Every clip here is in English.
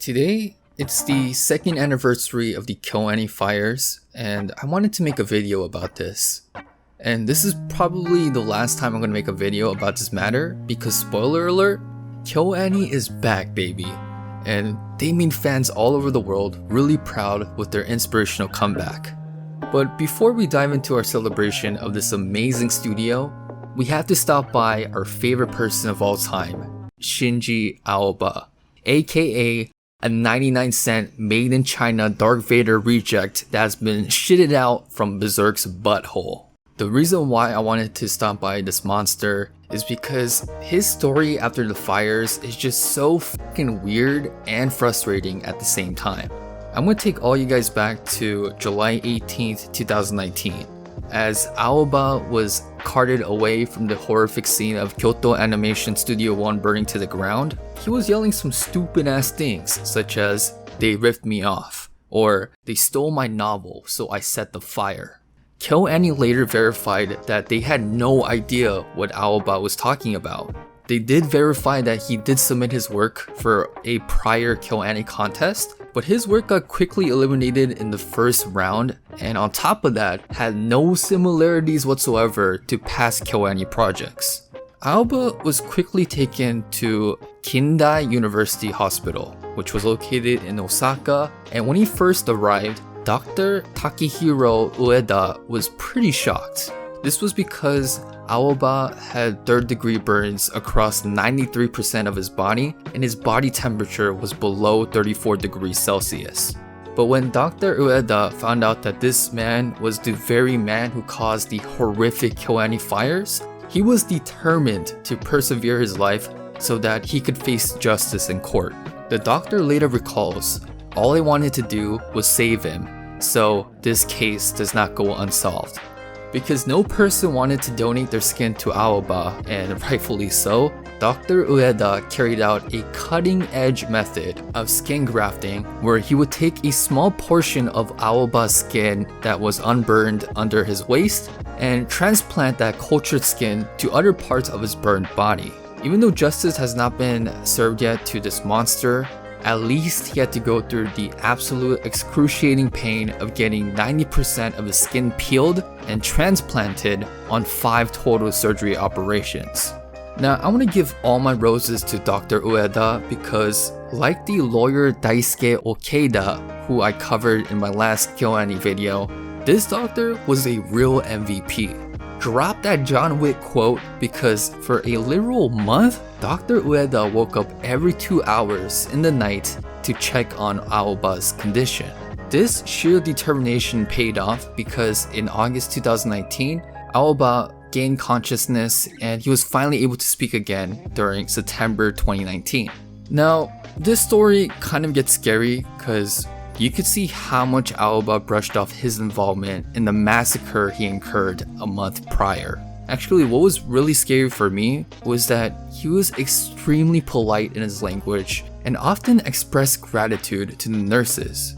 Today, it's the second anniversary of the KyoAni fires, and I wanted to make a video about this. And this is probably the last time I'm going to make a video about this matter, because spoiler alert, KyoAni is back, baby. And they made fans all over the world really proud with their inspirational comeback. But before we dive into our celebration of this amazing studio, we have to stop by our favorite person of all time, Shinji Aoba, aka a 99-cent made in China Darth Vader reject that's been shitted out from Berserk's butthole. The reason why I wanted to stop by this monster is because his story after the fires is just so fucking weird and frustrating at the same time. I'm gonna take all you guys back to July 18th, 2019, as Aoba was carted away from the horrific scene of Kyoto Animation Studio 1 burning to the ground. He was yelling some stupid ass things such as, "They ripped me off," or "They stole my novel, so I set the fire." KyoAni later verified that they had no idea what Aoba was talking about. They did verify that he did submit his work for a prior KyoAni contest, but his work got quickly eliminated in the first round, and on top of that, had no similarities whatsoever to past KyoAni projects. Aoba was quickly taken to Kindai University Hospital, which was located in Osaka, and when he first arrived, Dr. Takehiro Ueda was pretty shocked. This was because Aoba had third-degree burns across 93% of his body, and his body temperature was below 34 degrees Celsius. But when Dr. Ueda found out that this man was the very man who caused the horrific KyoAni fires, he was determined to persevere his life so that he could face justice in court. The doctor later recalls, all I wanted to do was save him, so this case does not go unsolved. Because no person wanted to donate their skin to Aoba, and rightfully so, Dr. Ueda carried out a cutting-edge method of skin grafting where he would take a small portion of Aoba's skin that was unburned under his waist and transplant that cultured skin to other parts of his burned body. Even though justice has not been served yet to this monster, at least he had to go through the absolute excruciating pain of getting 90% of his skin peeled and transplanted on 5 total surgery operations. Now, I want to give all my roses to Dr. Ueda because, like the lawyer Daisuke Okeda, who I covered in my last KyoAni video, this doctor was a real MVP. Drop that John Wick quote because for a literal month, Dr. Ueda woke up every 2 hours in the night to check on Aoba's condition. This sheer determination paid off because in August 2019, Aoba gained consciousness and he was finally able to speak again during September 2019. Now, this story kind of gets scary because you could see how much Aoba brushed off his involvement in the massacre he incurred a month prior. Actually, what was really scary for me was that he was extremely polite in his language and often expressed gratitude to the nurses.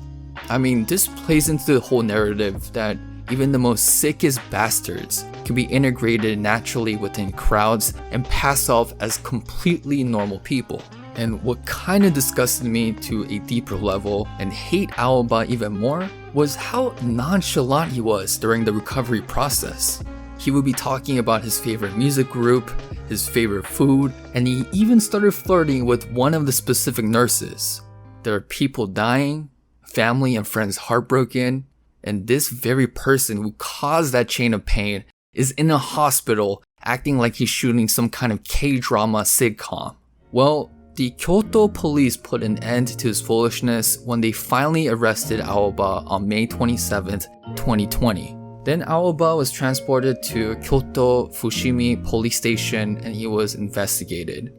I mean, this plays into the whole narrative that even the most sickest bastards can be integrated naturally within crowds and pass off as completely normal people. And what kind of disgusted me to a deeper level and hate Aoba even more was how nonchalant he was during the recovery process. He would be talking about his favorite music group, his favorite food, and he even started flirting with one of the specific nurses. There are people dying, family and friends heartbroken, and this very person who caused that chain of pain is in a hospital acting like he's shooting some kind of K-drama sitcom. Well, the Kyoto police put an end to his foolishness when they finally arrested Aoba on May 27th, 2020. Then Aoba was transported to Kyoto Fushimi police station and he was investigated.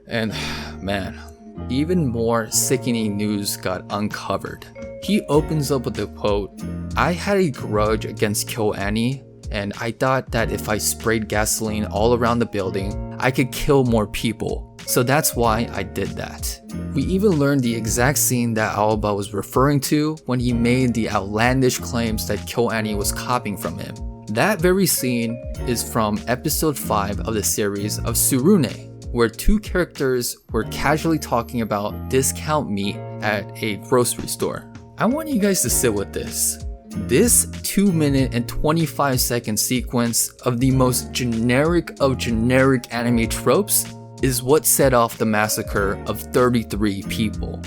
And man, even more sickening news got uncovered. He opens up with the quote, "I had a grudge against KyoAni, and I thought that if I sprayed gasoline all around the building, I could kill more people. So that's why I did that." We even learned the exact scene that Aoba was referring to when he made the outlandish claims that KyoAni was copying from him. That very scene is from episode 5 of the series of Tsurune. where two characters were casually talking about discount meat at a grocery store. I want you guys to sit with this. This 2-minute and 25-second sequence of the most generic of generic anime tropes is what set off the massacre of 33 people.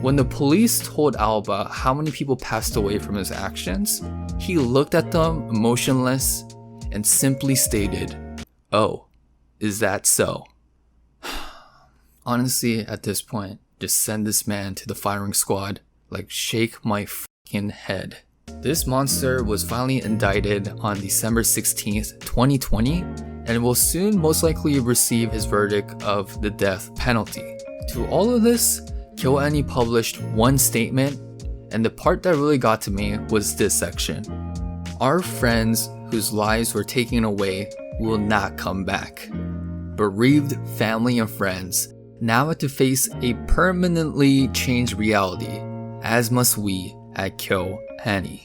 When the police told Aoba how many people passed away from his actions, he looked at them motionless and simply stated, "Oh, is that so?" Honestly, at this point, just send this man to the firing squad, like shake my fucking head. This monster was finally indicted on December 16th, 2020, and will soon most likely receive his verdict of the death penalty. To all of this, KyoAni published one statement, and the part that really got to me was this section. "Our friends whose lives were taken away will not come back. Bereaved family and friends now have to face a permanently changed reality, as must we at KyoAni."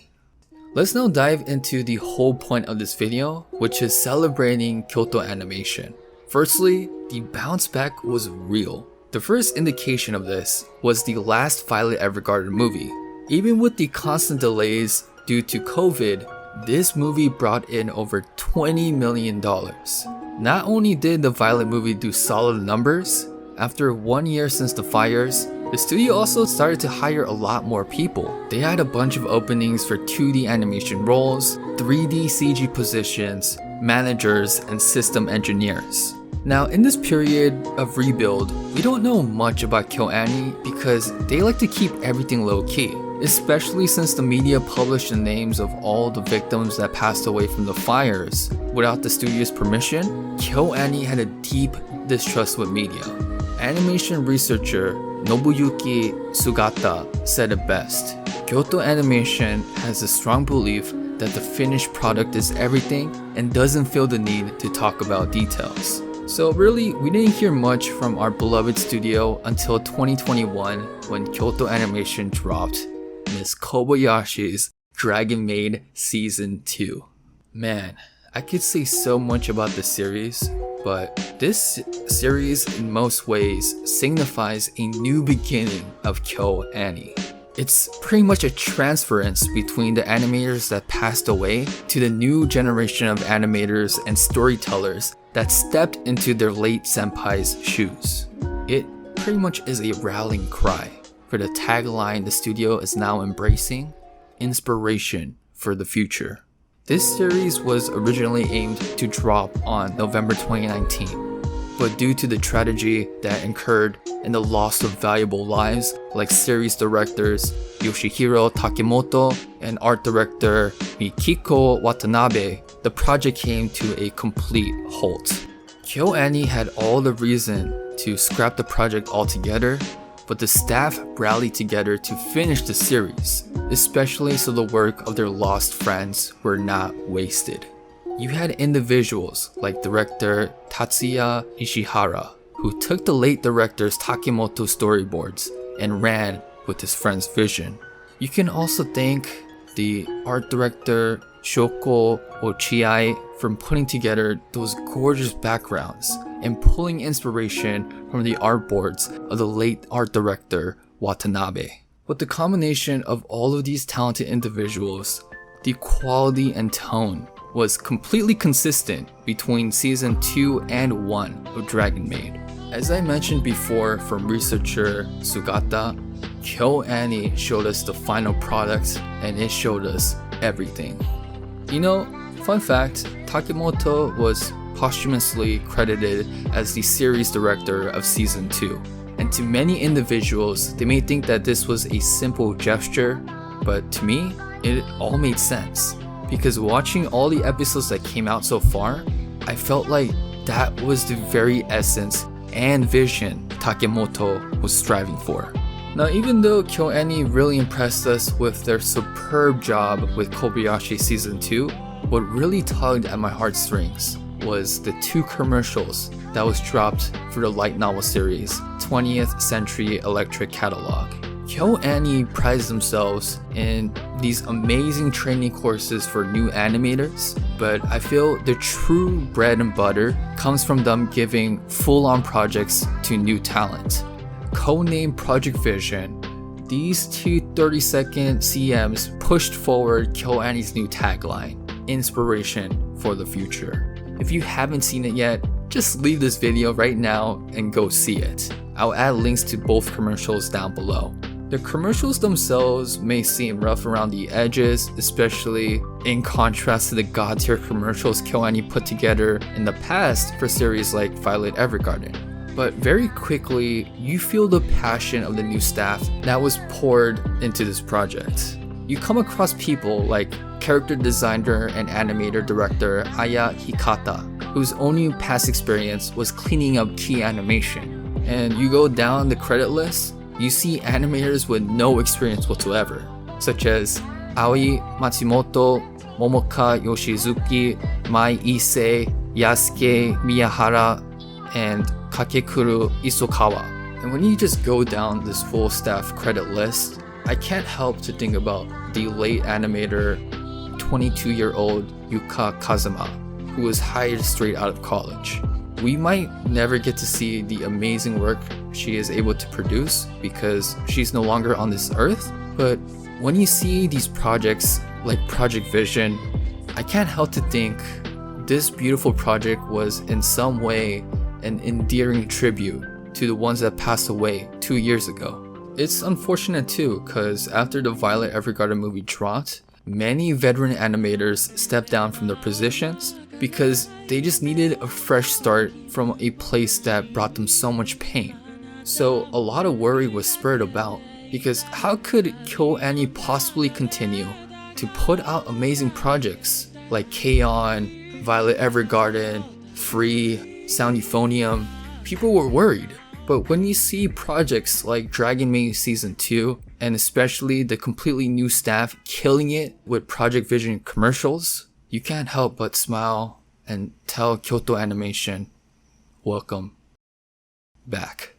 Let's now dive into the whole point of this video, which is celebrating Kyoto Animation. Firstly, the bounce back was real. The first indication of this was the last Violet Evergarden movie. Even with the constant delays due to COVID, this movie brought in over $20 million. Not only did the Violet movie do solid numbers, after 1 year since the fires, the studio also started to hire a lot more people. They had a bunch of openings for 2D animation roles, 3D CG positions, managers, and system engineers. Now, in this period of rebuild, we don't know much about KyoAni because they like to keep everything low-key, especially since the media published the names of all the victims that passed away from the fires. Without the studio's permission, KyoAni had a deep distrust with media. Animation researcher Nobuyuki Sugata said it best. Kyoto Animation has a strong belief that the finished product is everything and doesn't feel the need to talk about details. So really, we didn't hear much from our beloved studio until 2021 when Kyoto Animation dropped Miss Kobayashi's Dragon Maid Season 2. Man, I could say so much about this series, but this series in most ways signifies a new beginning of KyoAni. It's pretty much a transference between the animators that passed away to the new generation of animators and storytellers that stepped into their late senpai's shoes. It pretty much is a rallying cry for the tagline the studio is now embracing: inspiration for the future. This series was originally aimed to drop on November 2019, but due to the tragedy that incurred and the loss of valuable lives like series directors Yoshihiro Takemoto and art director Mikiko Watanabe, the project came to a complete halt. KyoAni had all the reason to scrap the project altogether, but the staff rallied together to finish the series, especially so the work of their lost friends were not wasted. You had individuals like director Tatsuya Ishihara, who took the late director's Takemoto storyboards and ran with his friend's vision. You can also thank the art director Shoko Ochiai for putting together those gorgeous backgrounds and pulling inspiration from the artboards of the late art director Watanabe. With the combination of all of these talented individuals, the quality and tone was completely consistent between season 2 and 1 of Dragon Maid. As I mentioned before from researcher Sugata, KyoAni showed us the final product and it showed us everything. You know, fun fact, Takemoto was posthumously credited as the series director of season 2. And to many individuals, they may think that this was a simple gesture, but to me, it all made sense. Because watching all the episodes that came out so far, I felt like that was the very essence and vision Takemoto was striving for. Now, even though KyoAni really impressed us with their superb job with Kobayashi Season 2, what really tugged at my heartstrings was the 2 commercials that was dropped for the light novel series 20th Century Electric Catalog. KyoAni prides themselves in these amazing training courses for new animators, but I feel the true bread and butter comes from them giving full-on projects to new talent. Codenamed Project Vision, these two 30-second CMs pushed forward KyoAni's new tagline, Inspiration for the Future. If you haven't seen it yet, just leave this video right now and go see it. I'll add links to both commercials down below. The commercials themselves may seem rough around the edges, especially in contrast to the god-tier commercials KyoAni put together in the past for series like Violet Evergarden. But very quickly, you feel the passion of the new staff that was poured into this project. You come across people like character designer and animator director Aya Hikata, whose only past experience was cleaning up key animation. And you go down the credit list, you see animators with no experience whatsoever, such as Aoi Matsumoto, Momoka Yoshizuki, Mai Issei, Yasuke Miyahara, and Kakekuru Isokawa. And when you just go down this full staff credit list, I can't help to think about the late animator, 22-year-old Yuka Kazuma, who was hired straight out of college. We might never get to see the amazing work she is able to produce because she's no longer on this earth, but when you see these projects like Project Vision, I can't help to think this beautiful project was in some way an endearing tribute to the ones that passed away 2 years ago. It's unfortunate too, because after the Violet Evergarden movie dropped, many veteran animators stepped down from their positions because they just needed a fresh start from a place that brought them so much pain. So a lot of worry was spurred about, because how could KyoAni possibly continue to put out amazing projects like K-On!, Violet Evergarden, Free, Sound Euphonium? People were worried. But when you see projects like Dragon Maid Season 2, and especially the completely new staff killing it with Project Vision commercials, you can't help but smile and tell Kyoto Animation, welcome back.